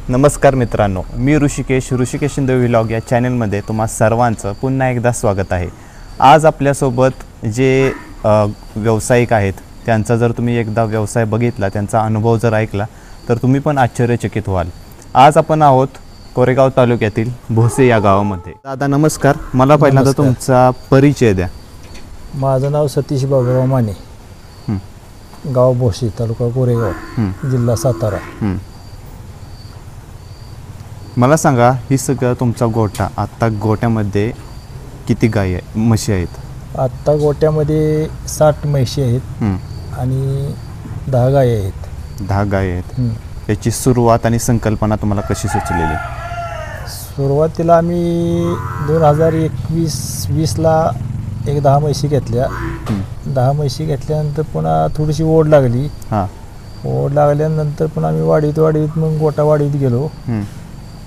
नमस्कार मित्रांनो, मी ऋषिकेश शिंदे व्लॉग या चॅनलमध्ये तुम्हा सर्वांचं पुन्हा एकदा स्वागत आहे। आज आपल्यासोबत जे व्यावसायिक आहेत त्यांचा जर तुम्ही एकदा व्यवसाय बघितला, त्यांचा अनुभव जर ऐकला तर तुम्ही पण आश्चर्यचकित व्हाल। आज आपण आहोत कोरेगाव तालुक्यातील भोसे या गावामध्ये। दादा नमस्कार, मला पहिल्यांदा तुमचा परिचय द्या। माझं नाव सतीश बाबूराव माने, गाव भोसे, तालुका कोरेगाव, जिल्हा सातारा। मला सांगा, ही सगळं तुमचा गोठा, आता गोठ्यामध्ये किती गाय आहे, म्हशी आहेत? आत्ता गोट्यामध्ये 60 म्हशी आहेत आणि 10 गाय आहेत। 10 गाय आहेत। याची सुरुवात आणि संकल्पना तुम्हाला कशी सुचलेली? सुरुवातीला आम्ही 2021-20ला एक 10 म्हशी घेतल्या। 10 म्हशी घेतल्यानंतर पुन्हा थोडीशी ओढ लागली। ओढ लागल्यानंतर पुन्हा आम्ही वाढीत मग गोटा वाढीत गेलो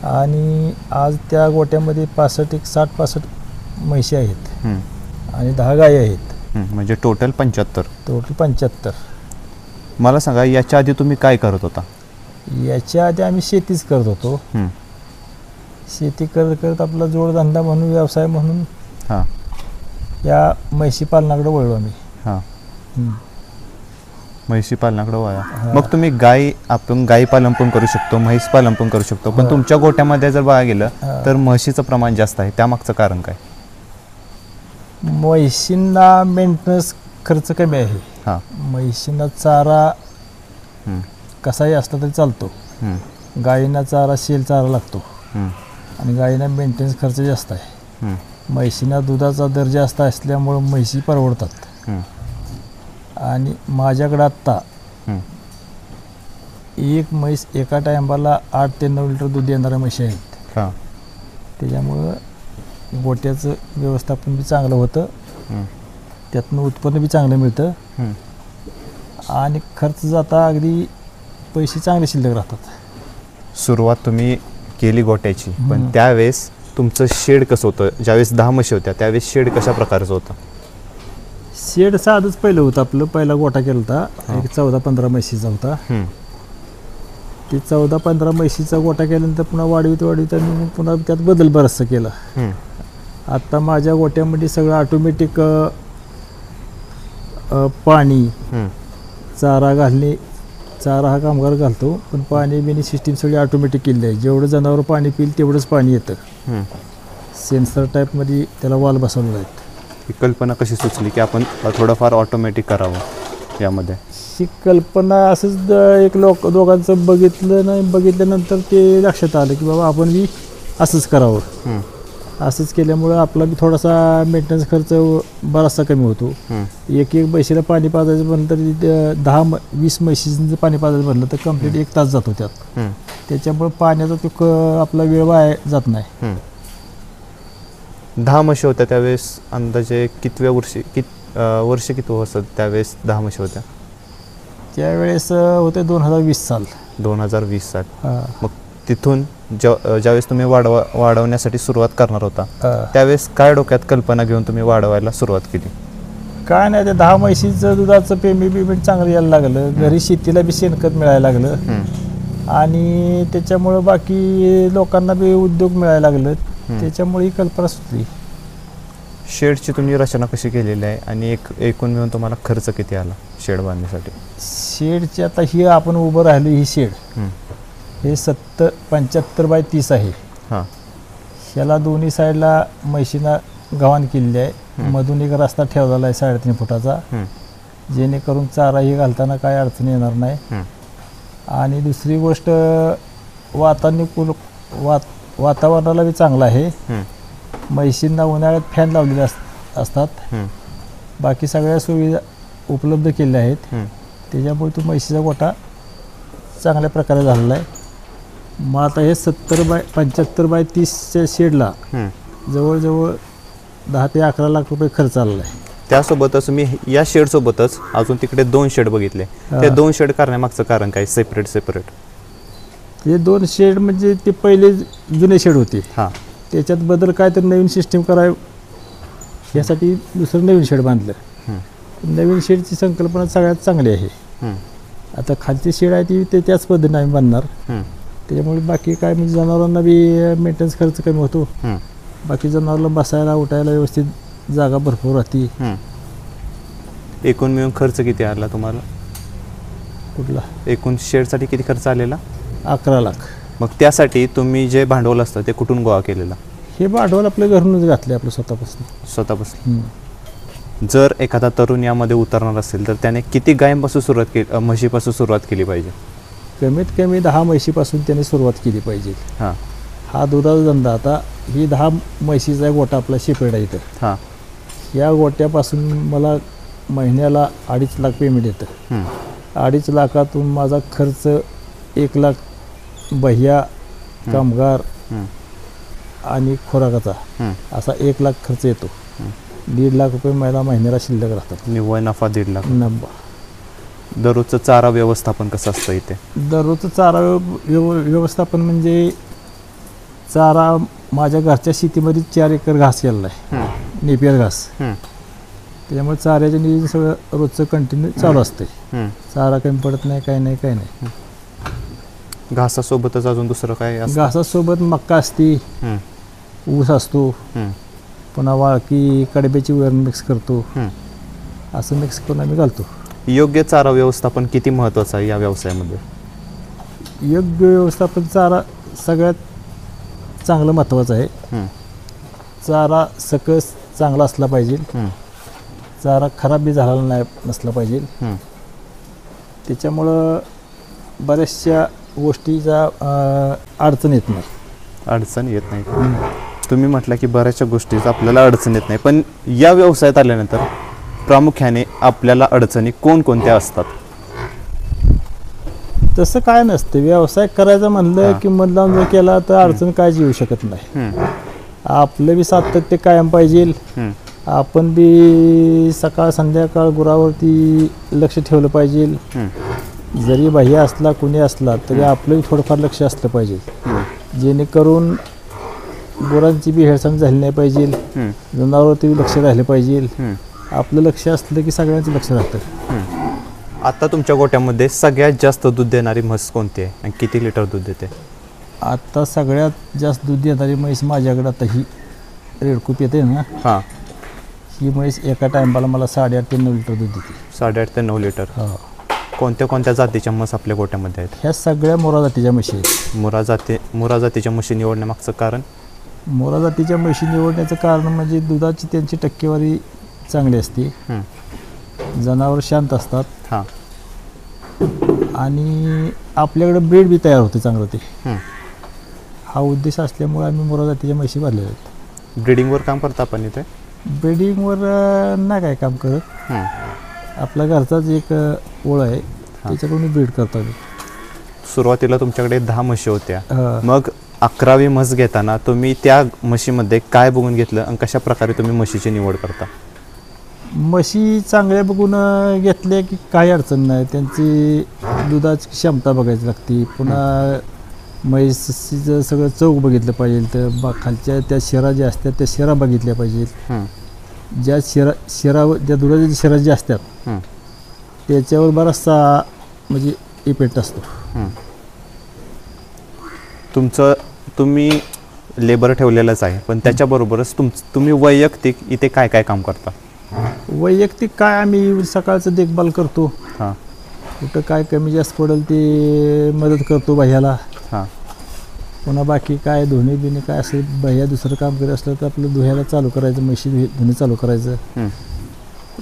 आणि आज त्या गोट्यामध्ये 60-65 म्हशी आहेत आणि 10 गाय आहेत, म्हणजे टोटल 75। मला सांगा, याच्या आधी तुम्ही काय करत होता? याच्या आधी आम्ही शेतीच करत होतो। शेती करत आपला जोडधंदा म्हणून, व्यवसाय म्हणून या म्हशी पालनाकडे वळलो आम्ही। म्हैशी पालनाकडे वळा। मग तुम्ही आपण गाई पालन पण करू शकतो, म्हैस पालन पण करू शकतो, पण तुमच्या गोट्यामध्ये जर बघायला गेलं तर म्हशीचं प्रमाण जास्त आहे, त्यामागचं कारण काय? म्हशींना मेंटेनन्स खर्च कमी आहे। म्हशींना चारा कसाही असला तरी चालतो। गायींना चारा शेल चारा लागतो आणि गायींना मेंटेनन्स खर्च जास्त आहे। म्हशींना दुधाचा दर जास्त असल्यामुळं म्हशी परवडतात आणि माझ्याकडे आत्ता एक म्हैस एका टायमाला 8 ते 9 लिटर दूध देणाऱ्या म्हशी आहेत। त्याच्यामुळं गोट्याचं व्यवस्थापन बी चांगलं होतं, त्यातनं उत्पन्न बी चांगलं मिळतं आणि खर्च जाता अगदी पैसे चांगले शिल्लक राहतात। सुरुवात तुम्ही केली गोट्याची, पण त्यावेळेस तुमचं शेड कसं होतं? ज्यावेळेस 10 म्हशी होत्या त्यावेळेस शेड कशा प्रकारचं होतं? शेड साधंच पहिलं होतं आपलं। पहिला गोठा केला होता, एक 14-15 म्हशीचा होता। ते 14-15 म्हशीचा गोठा केल्यानंतर पुन्हा वाढवीत आणि पुन्हा त्यात बदल बराचसा केला। आता माझ्या गोट्यामध्ये सगळं ऑटोमॅटिक पाणी, चारा घालणे, चारा हा कामगार घालतो, पण पाणी बिणी सिस्टीम सगळी ऑटोमॅटिक केली आहे। जेवढं जनावर पाणी पिईल तेवढंच पाणी येतं। सेन्सर टाईपमध्ये त्याला वाल बसवलेला आहे। ही कल्पना कशी सुचली की आपण थोडंफार ऑटोमॅटिक करावं यामध्ये? ही कल्पना असंच एक दोघांचं बघितल्यानंतर ते लक्षात आलं की बाबा आपण बी असंच करावं। असंच केल्यामुळं आपला बी थोडासा मेंटेनन्स खर्च बराचसा कमी होतो। एक म्हशीला पाणी पाजायचं म्हणलं तर 10-20 म्हशीचं पाणी पाजायचं म्हणलं तर कंप्लीट 1 तास जातो त्यात। त्याच्यामुळे पाण्याचा तो आपला वेळ वाया जात नाही। 10 म्हशी होत्या त्यावेळेस अंदाजे कितव्या वर्ष किती असत त्यावेळेस 10 म्हशी होत्या? त्यावेळेस होते 2020 साल। 2020 साल। मग तिथून ज्यावेळेस तुम्ही वाढवण्यासाठी सुरुवात करणार होता त्यावेळेस काय डोक्यात कल्पना घेऊन तुम्ही वाढवायला सुरुवात केली? काय नाही, ते 10 म्हशीचं दुधाचं पेमेंट चांगलं यायला लागलं, घरी शेतीला बी शेणखत मिळायला लागलं आणि त्याच्यामुळं बाकी लोकांना बी उद्योग मिळायला लागलं, त्याच्यामुळे ही कल्पना सुचली। शेडची तुम्ही रचना कशी केलेली आहे आणि एकूण मिळून तुम्हाला खर्च किती आला शेड बांधण्यासाठी? शेडची आता ही आपण उभं राहिलो, ही शेड हे 75 बाय 30 आहे। ह्याला दोन्ही साईडला म्हशींना गव्हाण केलेली आहे, मधून एक रस्ता ठेवलेला आहे 3.5 फुटाचा, जेणेकरून चाराही घालताना काय अडचण येणार नाही। आणि दुसरी गोष्ट, वातावरणाला बी चांगलं आहे। म्हशींना उन्हाळ्यात फॅन लावलेले असतात, बाकी सगळ्या सुविधा उपलब्ध केलेल्या आहेत। त्याच्यामुळे तो म्हशीचा गोठा चांगल्या प्रकारे झालेला आहे। मग आता हे 75 बाय 30च्या शेडला जवळजवळ 10 ते 11 लाख रुपये खर्च आलेला आहे। त्यासोबतच मी या शेडसोबतच अजून तिकडे 2 शेड बघितले, ते 2 शेड करण्यामागचं कारण काय? सेपरेट ते 2 शेड म्हणजे ते पहिले जुने शेड होते, त्याच्यात बदल काय तर नवीन सिस्टीम करावं यासाठी दुसरं नवीन शेड बांधलं। नवीन शेडची संकल्पना सगळ्यात चांगली आहे। आता खालची शेड आहे ती त्याच पद्धतीने आम्ही बांधणार, त्याच्यामुळे बाकी काय म्हणजे जनावरांना बी मेंटेनन्स खर्च कमी होतो. बाकी जनावरांना बसायला उठायला व्यवस्थित जागा भरपूर राहते. एकूण मिळून खर्च किती आला तुम्हाला? कुठला? एकूण शेडसाठी किती खर्च आलेला? 11 लाख. मग त्यासाठी तुम्ही जे भांडवल असतं ते कुठून गोळा केलेलं? हे भांडवल आपल्या घरूनच घातले आपलं स्वतःपासून. जर एखादा तरुण यामध्ये उतरणार असेल तर त्याने किती गायींपासून सुरुवात केली, म्हशीपासून सुरुवात केली पाहिजे? कमीत कमी 10 म्हशीपासून त्याने सुरुवात केली पाहिजे. हा दुधाचा धंदा. आता ही 10 म्हशीचा गोटा आपला शेपेड आहे इथं. या गोट्यापासून मला महिन्याला 2.5 लाख पेमेंट येतं. 2.5 लाखातून माझा खर्च 1 लाख बह्या, कामगार आणि खुराकाचा असा 1 लाख खर्च येतो. 1.5 लाख रुपये मला महिन्याला शिल्लक राहतात. निव्वळ नफा 1.5 लाख. नफा. दररोजचं चारा व्यवस्थापन कसं असतं इथे? दररोजचं चारा व्यवस्थापन म्हणजे चारा माझ्या घरच्या शेतीमध्ये 4 एकर घास केलेला आहे, नेपियर घास. त्याच्यामुळे चाऱ्याचं नियोजन सगळं रोजचं कंटिन्यू चालू असते. चारा कमी पडत नाही, काही नाही. घासासोबतच अजून दुसरं काय असतं? घासासोबत मक्का असते, ऊस असतो, पुन्हा वाळकी कडब्याची वरण मिक्स करतो. असं मिक्स करून आम्ही घालतो. योग्य चारा व्यवस्थापन किती महत्त्वाचं आहे या व्यवसायामध्ये? योग्य व्यवस्थापन चारा सगळ्यात चांगलं महत्त्वाचं आहे. चारा सकस चांगला असला पाहिजे. चारा खराब बी झालेला नसला पाहिजे. त्याच्यामुळं बऱ्याचशा गोष्टीचा अडचण येत नाही. अडचण येत नाही. तुम्ही म्हटलं की बऱ्याचशा गोष्टीचा आपल्याला अडचण येत नाही, पण या व्यवसायात आल्यानंतर प्रामुख्याने आपल्याला अडचणी कोणकोणत्या असतात? तसं काय नसतं. व्यवसाय करायचा म्हणलं की मन लावून जर केला तर अडचण काहीच येऊ शकत नाही. आपलं बी सातत्य कायम पाहिजे. आपण बी सकाळ संध्याकाळ गुरावरती लक्ष ठेवलं पाहिजे. जरी बाह्य असला कुणी असला तरी आपलं थोडंफार लक्ष असलं पाहिजे, जेणेकरून गुरांची बी हेळसांड झाली नाही पाहिजे. जनावरांवरती बी लक्ष राहिलं पाहिजे. आपलं लक्ष असलं की सगळ्यांचं लक्ष राहतं. आता तुमच्या गोट्यामध्ये सगळ्यात जास्त दूध देणारी म्हस कोणती आहे आणि किती लिटर दूध देते? आता सगळ्यात जास्त दूध देणारी म्हैस माझ्याकडे आता ही रेडकूप येते ना. ही म्हैस एका टायमाला मला 8.5 ते 9 लिटर दूध देते. 8.5 ते 9 लिटर. कोणत्या कोणत्या जातीच्या म्हस आपल्या गोट्यामध्ये आहेत? ह्या सगळ्या मोरा जातीच्या म्हशी आहेत. मुरा जातीच्या म्हशी निवडण्यामागचं कारण? मोरा जातीच्या म्हशी निवडण्याचं कारण म्हणजे दुधाची त्यांची टक्केवारी चांगली असते. जनावर शांत असतात. आणि आपल्याकडे ब्रीड बी तयार होते चांगलं. ते हा उद्देश असल्यामुळे आम्ही मोरा जातीच्या म्हशी भरलेल्या आहेत. ब्रीडिंगवर काम करता आपण इथे? ब्रीडिंगवर नाही काय काम करत. आपल्या घरचाच एक ओळ आहे, त्याच्याकडून ब्रीड करतो आम्ही. सुरुवातीला तुमच्याकडे 10 म्हशी होत्या, मग 11वी म्हस घेताना तुम्ही त्या म्हशीमध्ये काय बघून घेतलं आणि कशा प्रकारे तुम्ही म्हशीची निवड करता? म्हशी चांगल्या बघून घेतल्या की काही अडचण नाही. त्यांची दुधाची क्षमता बघायची लागते. पुन्हा म्हैसीचं सगळं चौक बघितलं पाहिजे. तर खालच्या त्या शिरा ज्या असतात त्या शिरा बघितल्या पाहिजेत. ज्या ज्या दुधाच्या शिरा ज्या असतात त्याच्यावर बराचसा म्हणजे इफेक्ट असतो. तुम्ही लेबर ठेवलेलंच आहे, पण त्याच्याबरोबरच तुम्ही वैयक्तिक इथे काय काय काम करता? वैयक्तिक काय आम्ही सकाळचं देखभाल करतो. कुठं काय कमी जास्त पडेल ते मदत करतो बाह्याला. पुन्हा बाकी काय धुणे बिणे काय असेल बाह्या दुसरं काम करत असलं तर आपलं धुयाला चालू करायचं, म्हशी धुणे चालू करायचं.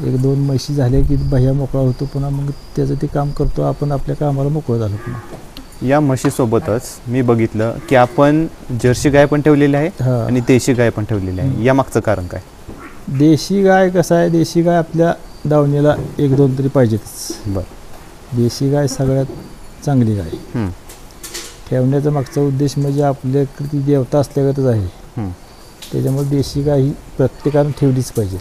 1-2 म्हशी झाल्या की बाह्या मोकळा होतो. पुन्हा मग त्याचं ते काम करतो. आपण आपल्या कामाला मोकळं झालो. पुन्हा या म्हशीसोबतच मी बघितलं की आपण जर्सी गाय पण ठेवलेली आहे आणि देशी गाय पण ठेवलेली आहे. या मागचं कारण काय? देशी गाय कसं आहे, देशी गाय आपल्या दावणीला 1-2 तरी पाहिजेतच. देशी गाय सगळ्यात चांगली गाय. ठेवण्याचा मागचा उद्देश म्हणजे आपल्याकडे ती देवता असल्यागतच आहे. त्याच्यामुळे देशी गाय ही प्रत्येकानं ठेवलीच पाहिजे.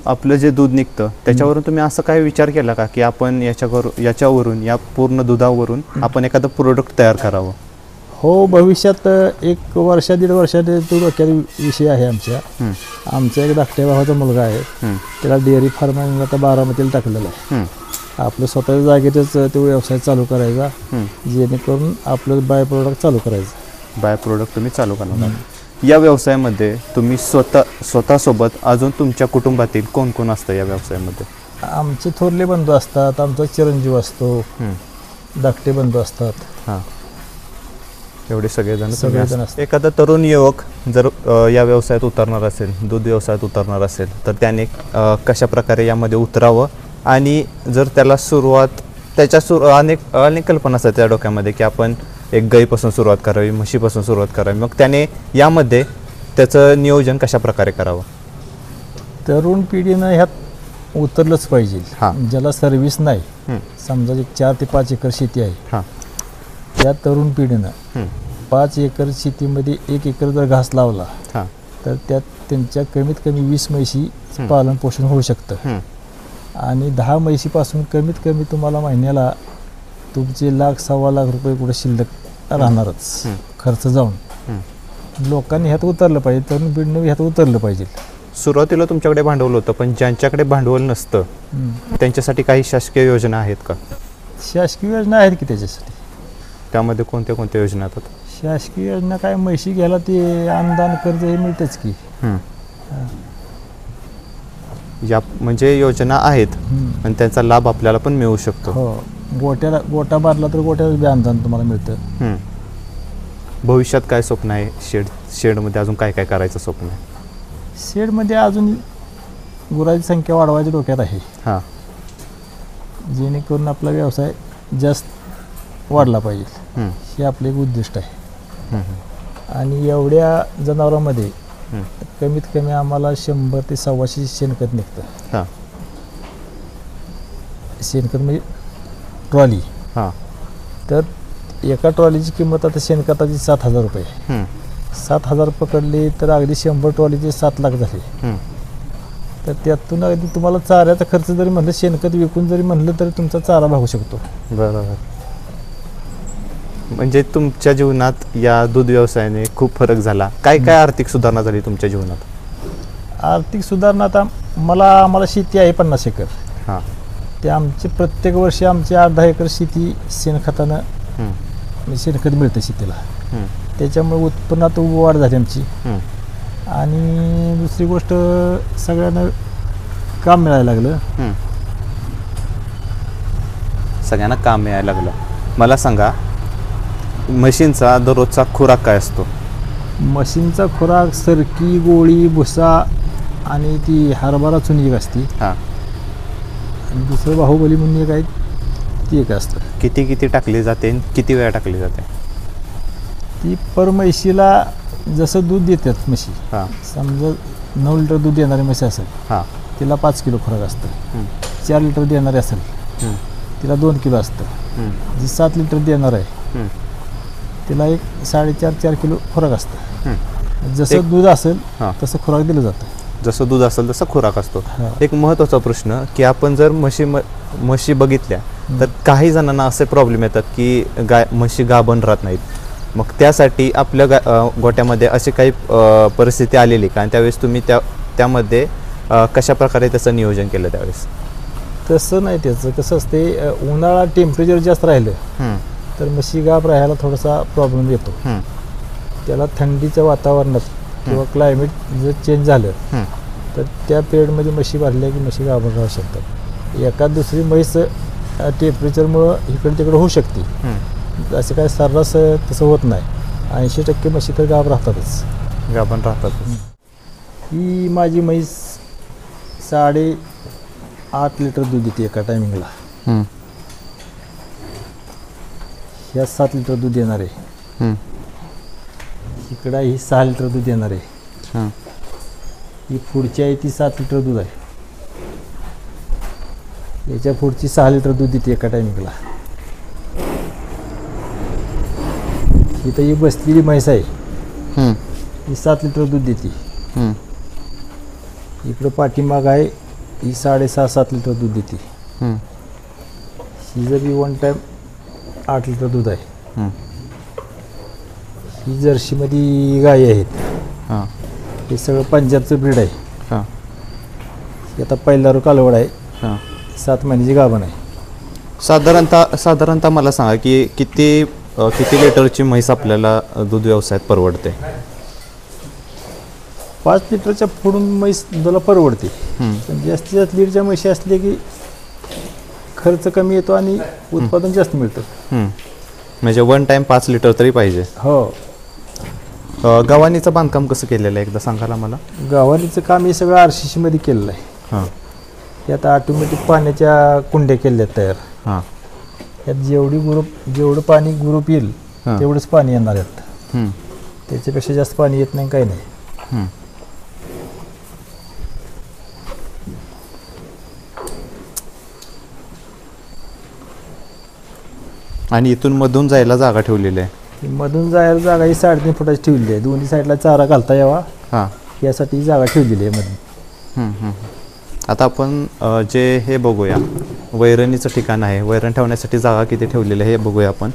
आपलं जे दूध निघतं त्याच्यावरून तुम्ही असं काय विचार केला का की आपण याच्यावरून या पूर्ण दुधावरून आपण एखादं प्रोडक्ट तयार करावं? हो, भविष्यात 1 वर्ष 1.5 वर्षात तो डोक्यात विषय आहे आमच्या. आमचा एक धाकट्या भावाचा मुलगा आहे, त्याला डेअरी फार्मिंग आता बारामतीला टाकलेला आहे. आपलं स्वतःच्या जागेतच तो व्यवसाय चालू करायचा, जेणेकरून आपलं बाय प्रोडक्ट चालू करायचं. बाय प्रोडक्ट तुम्ही चालू करणार. या व्यवसायामध्ये तुम्ही स्वतःसोबत अजून तुमच्या कुटुंबातील कोण कोण असतं या व्यवसायामध्ये? आमचे थोरले बंधू असतात, आमचा चिरंजीव असतो, धाकटे बंधू असतात. हां, एवढे सगळेजण असतात. एखादा तरुण युवक जर या व्यवसायात उतरणार असेल, दूध व्यवसायात उतरणार असेल, तर त्याने कशा प्रकारे यामध्ये उतरावं आणि जर त्याला अनेक कल्पना असतात त्या डोक्यामध्ये की आपण एक गाईपासून सुरुवात करावी, म्हशीपासून सुरुवात करावी, मग त्याने यामध्ये त्याचं नियोजन कशा प्रकारे करावं? तरुण पिढीनं ह्यात उतरलंच पाहिजे. ज्याला सर्व्हिस नाही, समजा 4 ते 5 एकर शेती आहे, त्या तरुण पिढीनं 5 एकर शेतीमध्ये 1 एकर जर घास लावला तर त्यात त्यांच्या कमीत कमी 20 म्हशी पालन पोषण होऊ शकतं. आणि 10 म्हशीपासून कमीत कमी तुम्हाला महिन्याला तुमचे 1,00,000-1,25,000 रुपये कुठे शिल्लक राहणारच खर्च जाऊन. लोकांनी ह्यात उतरलं पाहिजे, तरुण पिढीनं ह्यात उतरलं पाहिजे. सुरुवातीला तुमच्याकडे भांडवल होतं, पण ज्यांच्याकडे भांडवल नसतं त्यांच्यासाठी काही शासकीय योजना आहेत का? शासकीय योजना आहेत की त्याच्यासाठी. त्यामध्ये कोणत्या कोणत्या योजना येतात? शासकीय योजना काय, म्हशी घ्यायला ते अनुदान कर्ज हे मिळतंच की. या म्हणजे योजना आहेत आणि त्याचा लाभ आपल्याला पण मिळू शकतो. हो, गोटा बांधला तर गोट्याला बी अनुदान तुम्हाला मिळतं. भविष्यात काय स्वप्न आहे? शेडमध्ये अजून काय काय करायचं स्वप्न आहे? शेडमध्ये अजून गुरांची संख्या वाढवायची डोक्यात आहे. जेणेकरून आपला व्यवसाय जास्त वाढला पाहिजे, हे आपलं एक उद्दिष्ट आहे. आणि एवढ्या जनावरांमध्ये कमीत कमी आम्हाला 100 ते 125 शेणखत निघतं. शेणखत म्हणजे ट्रॉली. तर एका ट्रॉलीची किंमत आता शेणखताची 7,000 रुपये. 7,000 पकडले तर अगदी 100 ट्रॉलीचे 7 लाख झाले. तर त्यातून अगदी तुम्हाला चाऱ्याचा खर्च जरी म्हणलं, शेणखत विकून जरी म्हणलं तरी तुमचा चारा भागू शकतो. बरोबर. म्हणजे तुमच्या जीवनात या दूध व्यवसायाने खूप फरक झाला. काय काय आर्थिक सुधारणा झाली तुमच्या जीवनात? आर्थिक सुधारणा आता आम्हाला शेती आहे 50 एकर. ते आमचे प्रत्येक वर्षी आमची 8-10 एकर शेती शेणखतानं शेणखत मिळतं शेतीला. त्याच्यामुळे उत्पन्नात वाढ झाली आमची. आणि दुसरी गोष्ट, सगळ्यांना काम मिळायला लागलं. सगळ्यांना काम मिळायला लागलं. मला सांगा, म्हशींचा दररोजचा खुराक काय असतो? म्हशींचा खुराक सरकी, गोळी, भुसा आणि ती हरभरा चुनी एक असते. आणि दुसरं बाहुबली म्हणून एक आहे, ती एक असतं. किती टाकली जाते, किती वेळा टाकली जाते? ती पर म्हशीला जसं दूध देतात म्हशी, समजा 9 लिटर दूध देणारी म्हशी असेल, तिला 5 किलो खुराक असतं. 4 लिटर देणारी असेल तिला 2 किलो असतं. जी 7 लिटर देणार आहे तिला 4.5 किलो खुराक असतं. जसं दूध असेल तसं खुराक दिलं जातं. जसं दूध असेल तसं खुराक असतो. एक महत्त्वाचा प्रश्न की आपण जर म्हशी बघितल्या तर काही जणांना असे प्रॉब्लेम येतात की म्हशी गाभण राहत नाहीत. मग त्यासाठी आपल्या गोट्यामध्ये अशी काही परिस्थिती आलेली का? आणि त्यावेळेस तुम्ही त्यामध्ये कशा प्रकारे त्याचं नियोजन केलं त्यावेळेस? तसं नाही. त्याचं कसं असते, उन्हाळा टेम्परेचर जास्त राहिलं तर म्हशी गाभ राहायला थोडासा प्रॉब्लेम येतो. त्याला थंडीच्या वातावरणात किंवा क्लायमेट जर चेंज झालं तर त्या पिरियडमध्ये म्हशी भरल्या की म्हशी गाभण राहू शकतात. एखाद दुसरी म्हैस टेम्परेचरमुळं इकडे तिकडे होऊ शकते. असं काय सर्रास तसं होत नाही. 80% म्हशी तर गाभ राहतात. ही माझी म्हैस 8.5 लिटर दूध देते एका टायमिंगला. ह्या 7 लिटर दूध देणार आहे. इकडं ही 6 लिटर दूध देणार आहे. ही पुढची आहे ती 7 लिटर दूध आहे. याच्या पुढची 6 लिटर दूध देते एका टायमिंगला. इथं ही बसलेली म्हैस आहे, ही 7 लिटर दूध देते. इकडं पाठीमाग आहे, ही 6.5-7 लिटर दूध देते. ही जर 1 टाइम 8 लिटर दूध आहे. ही जर्सीमध्ये गायी आहेत. हे सगळं पंजाबचं ब्रीड आहे. ही आता पहिला कालवड आहे. 7 महिन्याची गाभण आहे. साधारणतः मला सांगा की किती लिटरची म्हैस आपल्याला दूध व्यवसायात परवडते? 5 लिटरच्या पुढून म्हैस दुधाला परवडते. पण जास्तीत जास्त लीडच्या म्हशी असले की खर्च कमी येतो आणि उत्पादन जास्त मिळतं. म्हणजे वन टाइम 5 लिटर तरी पाहिजे. हो. गव्हाणीचं बांधकाम कसं केलेलं आहे एकदा सांगायला मला? गव्हाणीचं काम हे सगळं RCC मध्ये केलेलं आहे. हां. ते आता ऑटोमॅटिक पाण्याच्या कुंड्या केल्या आहेत तयार. हां. त्यात जेवढं पाणी ग्रुप येईल तेवढंच पाणी येणार आहेत. त्याच्यापेक्षा जास्त पाणी येत नाही, काही नाही. आणि इथून मधून जायला जागा ठेवलेली आहे. मधून जायला जागा ही 3.5 फुटाची ठेवलेली आहे. दोन्ही साईडला चारा घालता यावा हां. यासाठी ही जागा ठेवलेली आहे मधून. आता आपण जे हे बघूया, वैरणीचं ठिकाण आहे. वैरण ठेवण्यासाठी जागा किती ठेवलेली आहे हे बघूया आपण.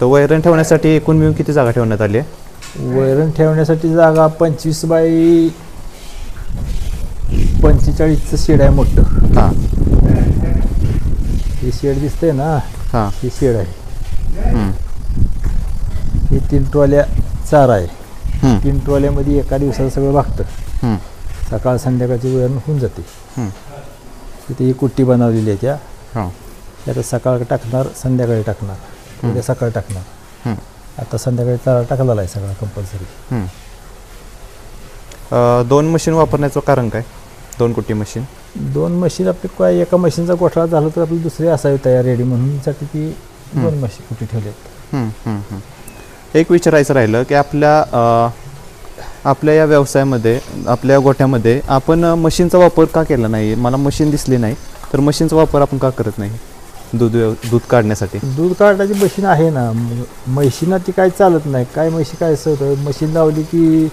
तर वैरण ठेवण्यासाठी एकूण मिळून किती जागा ठेवण्यात आली आहे? वैरण ठेवण्यासाठी जागा 25 बाय 45चं शेड आहे मोठं. हां. हे शेड दिसतंय ना, हां. हे शेड आहे. हे 3 ट्रॉल्या चारा आहे. 3 ट्रॉल्यामध्ये एका दिवसात सगळं भागतं. सकाळ संध्याकाळची वैरण होऊन जाते. तिथे ही कुट्टी बनवलेली आहे. आता सकाळ टाकणार, संध्याकाळी टाकणार, उद्या सकाळी टाकणार. आता संध्याकाळी चारा टाकलेला आहे सगळा कंपल्सरी. 2 मशीन वापरण्याचं कारण काय? 2 कुट्टी मशीन? 2 मशीन आपली काय, एका मशीनचा गोठा झाला तर आपली दुसरी असावी तयार रेडी म्हणून साठी ती 2 मशीन कुठे ठेवले. एक विचारायचं राहिलं की आपल्या या व्यवसायामध्ये, आपल्या गोठ्यामध्ये आपण मशीनचा वापर का केला नाही? मला मशीन दिसली नाही, तर मशीनचा वापर आपण का करत नाही दूध काढण्यासाठी? दूध काढण्याची मशीन आहे ना, म्हशीना ती काय चालत नाही. काय म्हशी काय असं होतं, मशीन लावली की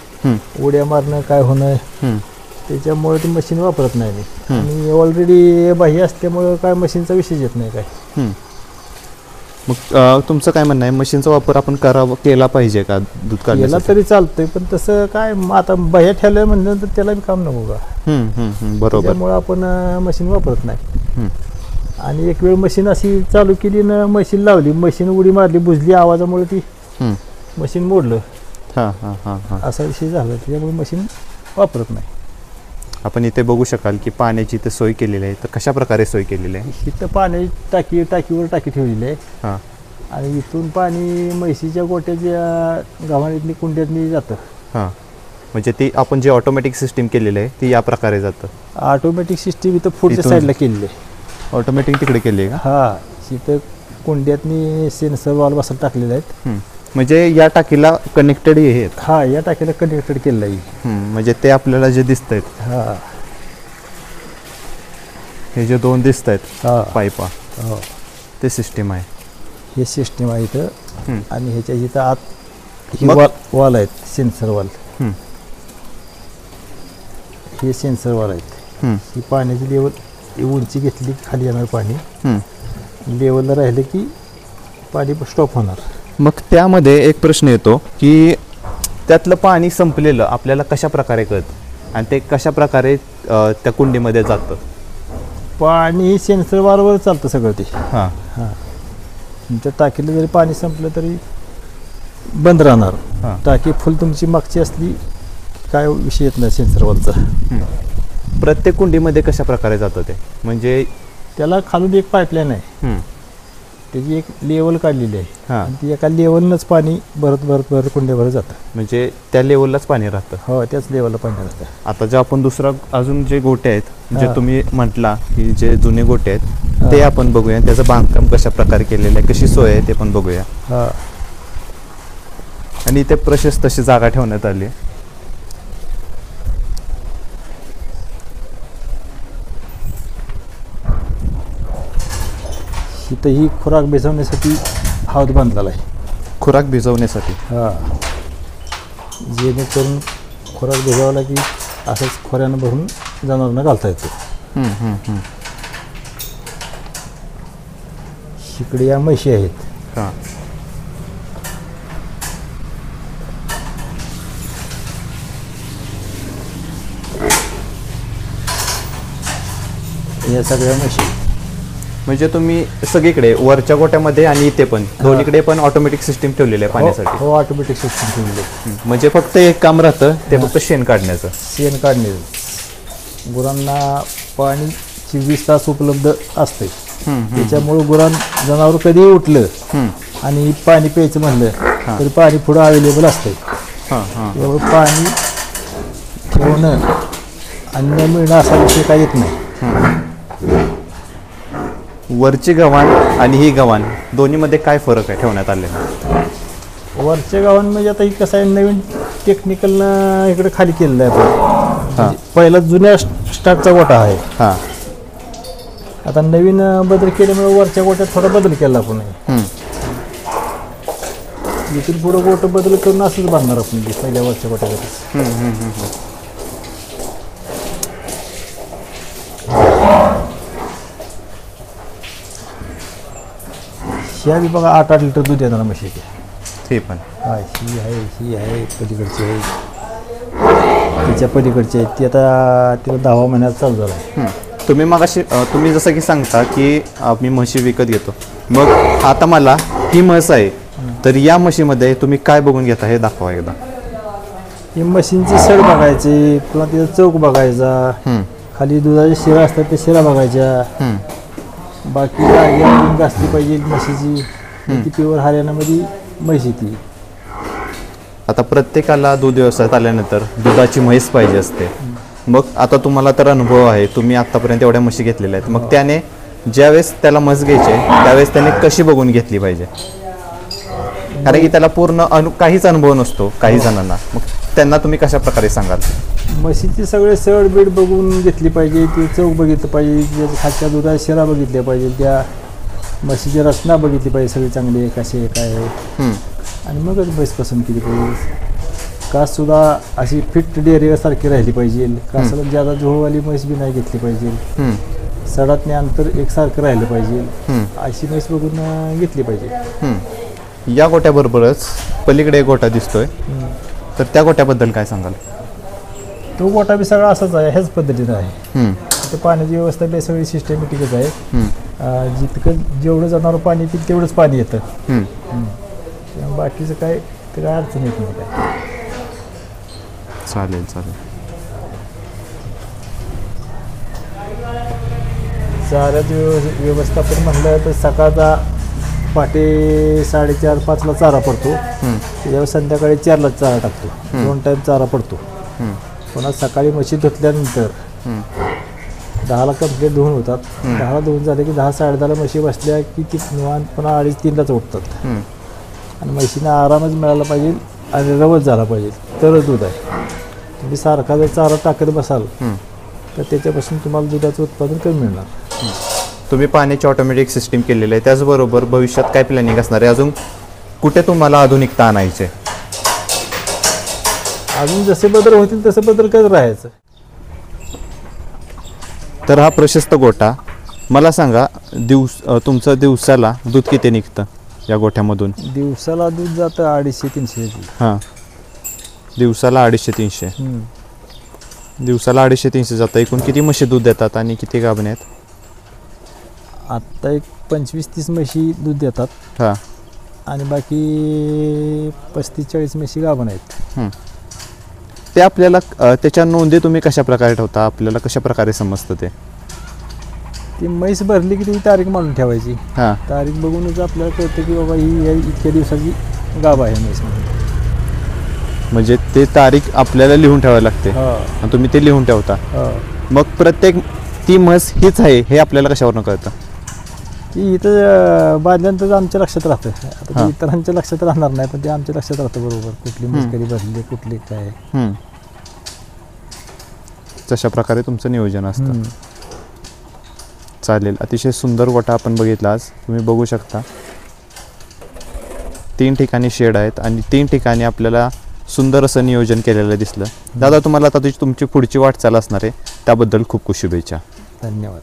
उड्या मारणं काय होणं, त्याच्यामुळे ती मशीन वापरत नाही मी. आणि ऑलरेडी बाह्य असल्यामुळं काय मशीनचा विषय येत नाही काय. मग तुमचं काय म्हणणं आहे, मशीनचा वापर आपण केला पाहिजे का दूध काढण्यासाठी? केला तरी चालतंय, पण तसं काय आता बाह्य ठेवलं म्हणल्यानंतर त्याला बी काम नको का. बरोबर. त्यामुळे आपण मशीन वापरत नाही. आणि एक वेळ मशीन अशी चालू केली ना, मशीन लावली, मशीन उडी मारली, बुजली आवाजामुळे ती मशीन मोडलं. असा विषय झाला, त्याच्यामुळे मशीन वापरत नाही. आपण इथे बघू शकाल की पाण्याची इथे सोय केलेली आहे. तर कशा प्रकारे सोय केलेली आहे? इथं पाण्याची टाकीवर टाकी ठेवलेली आहे. आणि इथून पाणी म्हशीच्या गोट्याच्या गव्हाणीतली कुंड्यातनी जातं. म्हणजे ती आपण जी ऑटोमॅटिक सिस्टीम केलेली आहे ती या प्रकारे जातं. ऑटोमॅटिक सिस्टीम इथं पुढच्या साईडला केलेली आहे. ऑटोमॅटिक तिकडे केली आहे का? इथं कुंड्यातनी सेन्सर वॉल बसत टाकलेले आहेत. म्हणजे या टाकीला कनेक्टेड आहेत? या टाकीला कनेक्टेड केलेलं आहे. म्हणजे ते आपल्याला जे दिसत आहेत, हे जे 2 दिसत आहेत पाईपा, ते सिस्टीम आहे. हे सिस्टीम आहे इथं. आणि ह्याच्या इथं आत वॉल आहेत, सेन्सर वॉल. हे सेन्सर वॉल आहेत. ही पाण्याची लेवल उंची घेतली खाली येणार पाणी, लेवलला राहिले की पाणी स्टॉप होणार. मग त्यामध्ये एक प्रश्न येतो की त्यातलं पाणी संपलेलं आपल्याला कशा प्रकारे कळतं आणि ते कशा प्रकारे त्या कुंडीमध्ये जातं? पाणी सेन्सर वॉलवर चालतं सगळं ते. त्या टाकीला जरी पाणी संपलं तरी बंद राहणार. टाकी फुल तुमची मागची असली काय विषय येत नाही सेन्सर वॉलचा. प्रत्येक कुंडीमध्ये कशा प्रकारे जातं ते? म्हणजे त्याला खालून एक पाईपलाईन आहे, त्याची एक लेवल काढलेली आहे. आणि ती एका लेवलनंच पाणी भरत कुंड्याभर जातं. म्हणजे त्या लेवललाच पाणी राहतं? हो, त्याच लेवलला पाणी राहतं. आता जे आपण अजून जे गोटे आहेत, जे तुम्ही म्हटला की जे जुने गोटे आहेत, ते आपण बघूया. त्याचं बांधकाम कशा प्रकारे केलेलं आहे, कशी सोय आहे ते पण बघूया. आणि इथे प्रशस्त तशी जागा ठेवण्यात आली आहे. इथं ही खुराक भिजवण्यासाठी हौद बांधलेला आहे. खुराक भिजवण्यासाठी? जेणेकरून खुराक भिजवला की असंच खोऱ्यानं भरून जनावरांना घालता येतो. इकडे या म्हशी आहेत. या सगळ्या म्हशी म्हणजे तुम्ही सगळीकडे वरच्या गोट्यामध्ये आणि इथे पण दोन्हीकडे पण ऑटोमॅटिक सिस्टीम ठेवलेली आहे पाण्यासाठी? हो, ऑटोमॅटिक सिस्टम ठेवली. म्हणजे फक्त एक काम राहतं ते फक्त शेण काढण्याचं. शेण काढणे. गुरांना पाणी 24 तास उपलब्ध असते. त्याच्यामुळे जनावर कधीही उठलं आणि पाणी प्यायचं म्हणलं तरी पाणी पुढं अवेलेबल असते. एवढं पाणी ठेवणं आणि न मिळणं असा विषय काही येत नाही. वरची गव्हाण आणि ही गव्हाण दोन्हीमध्ये काय फरक आहे ठेवण्यात आलेला? वरच्या गव्हाण म्हणजे आता ही कसं आहे, नवीन टेक्निकलनं इकडे खाली केलेलं आहे आपण. म्हणजे पहिला जुन्या स्टार्टचा गोठा आहे. आता नवीन बदल केल्यामुळे वरच्या गोट्यात थोडा बदल केला आपण. इथून पुढं गोठं बदल करून असंच बांधणार आपण पहिल्या वरच्या गोट्यामध्ये. ह्या बी बघा 8-8 लिटर दूध येणार म्हशीचे. ते पण ही आहे पलीकडची आहे, तिच्या पलीकडची आहे ती आता तिला 10व्या महिन्यात चालू झाला आहे. तुम्ही मगाशी तुम्ही जसं की सांगता की मी म्हशी विकत घेतो, मग आता मला ही म्हस आहे तर या म्हशीमध्ये तुम्ही काय बघून घेता हे दाखवा एकदा. ही म्हशींची सड बघायची, पुन्हा तिचा चौक बघायचा, खाली दुधाच्या शिरा असतात त्या शिरा बघायच्या. बाकी जागी घासली पाहिजे म्हशीची. ती प्युअर हरियाणामध्ये म्हशी ती. आता प्रत्येकाला दूध व्यवसायात आल्यानंतर दुधाची म्हैस पाहिजे असते. मग आता तुम्हाला तर अनुभव आहे, तुम्ही आतापर्यंत एवढ्या म्हशी घेतलेल्या आहेत, मग त्याने ज्यावेळेस त्याला म्हस घ्यायचे त्यावेळेस त्याने कशी बघून घेतली पाहिजे? कारण की त्याला पूर्ण काहीच अनुभव नसतो काही जणांना, मग त्यांना तुम्ही कशा प्रकारे सांगाल? म्हशीची सगळे सड बीड बघून घेतली पाहिजे, ती चौक बघितलं पाहिजे, खालच्या दुधाच्या शिरा बघितल्या पाहिजे, त्या म्हशीची रचना बघितली पाहिजे सगळी चांगली आहे कशी आहे काय आहे, आणि मगच म्हैस पसंत केली पाहिजे. काससुद्धा अशी फिट डेअरीसारखी राहिली पाहिजे. कासाला ज्यादा जोहवाली म्हैस बी नाही घेतली पाहिजे. सडातने अंतर एकसारखं राहिलं पाहिजे, अशी म्हैस बघून घेतली पाहिजे. या गोट्याबरोबरच पलीकडे एक गोटा दिसतोय, तर त्या गोट्याबद्दल काय सांगाल? तो गोटा बी सगळा असाच आहे, ह्याच पद्धतीनं आहे. तिथे पाण्याची व्यवस्था बी सगळी सिस्टमॅटिकच आहे. जितकं जेवढं जनावर पाणी पिईल तेवढंच पाणी येतं. बाकीचं काय ते काय अडचण येत नाही काय. चालेल चालेल. चाऱ्याचं व्यवस्थापन म्हणलं तर सकाळचा पहाटे 4:30-5ला चारा पडतो. त्याच्यावर संध्याकाळी 4ला चारा टाकतो. 2 टाईम चारा पडतो. पुन्हा सकाळी म्हशी धुतल्यानंतर 10ला कंप्लीट धुवून होतात. 10ला धुवून झाले की 10-10:30ला म्हशी बसल्या की ती निवांत पुन्हा 2:30-3लाच उठतात. आणि म्हशींना आरामच मिळाला पाहिजे आणि रवच झाला पाहिजे तरच दूध आहे. तुम्ही सारखा जर चारा टाकत बसाल तर त्याच्यापासून तुम्हाला दुधाचं उत्पादन कमी मिळणार. तुम्ही पाण्याची ऑटोमॅटिक सिस्टीम केलेली आहे, त्याचबरोबर भविष्यात काय प्लॅनिंग असणार आहे? अजून कुठे तुम्हाला आधुनिकता आणायचे? अजून जसे बदल होतील तसे बदल करत राहायचं. तर हा प्रशस्त गोठा, मला सांगा तुमचं दिवसाला दूध किती निघतं या गोठ्यामधून? दिवसाला दूध जातं 250-300. हां, दिवसाला 250-300. दिवसाला 250-300 जातं. एकूण किती म्हशी दूध देतात आणि किती गाभणे आहेत? आत्ता एक 25-30 म्हशी दूध देतात. हां, आणि बाकी 35-40 म्हशी गाभण आहेत. ते आपल्याला त्याच्या नोंदी तुम्ही कशा प्रकारे ठेवता? आपल्याला कशा प्रकारे समजतं ते? ती म्हैस भरली की ती तारीख मांडून ठेवायची. हां, तारीख बघूनच आपल्याला कळतं की बाबा ही इतक्या दिवसाची गाभ आहे म्हैस म्हणून. म्हणजे ते तारीख आपल्याला लिहून ठेवावी लागते हां, आणि तुम्ही ते लिहून ठेवता. मग प्रत्येक ती म्हस हीच आहे हे आपल्याला कशावरून कळतं? ती इथं बांधल्यानंतर आमच्या लक्षात राहतं. आता ते इतरांच्या लक्षात राहणार नाही, पण ते आमच्या लक्षात राहतं बरोबर कुठली म्हैस कधी भरली कुठली काय. तशा प्रकारे तुमचं नियोजन असतं. चालेल. अतिशय सुंदर गोठा आपण बघितला आज. तुम्ही बघू शकता 3 ठिकाणी शेड आहेत आणि 3 ठिकाणी आपल्याला सुंदर असं नियोजन केलेलं दिसलं. दादा, तुम्हाला आता तुमची पुढची वाटचाल असणार आहे, त्याबद्दल खूप खूप शुभेच्छा. धन्यवाद.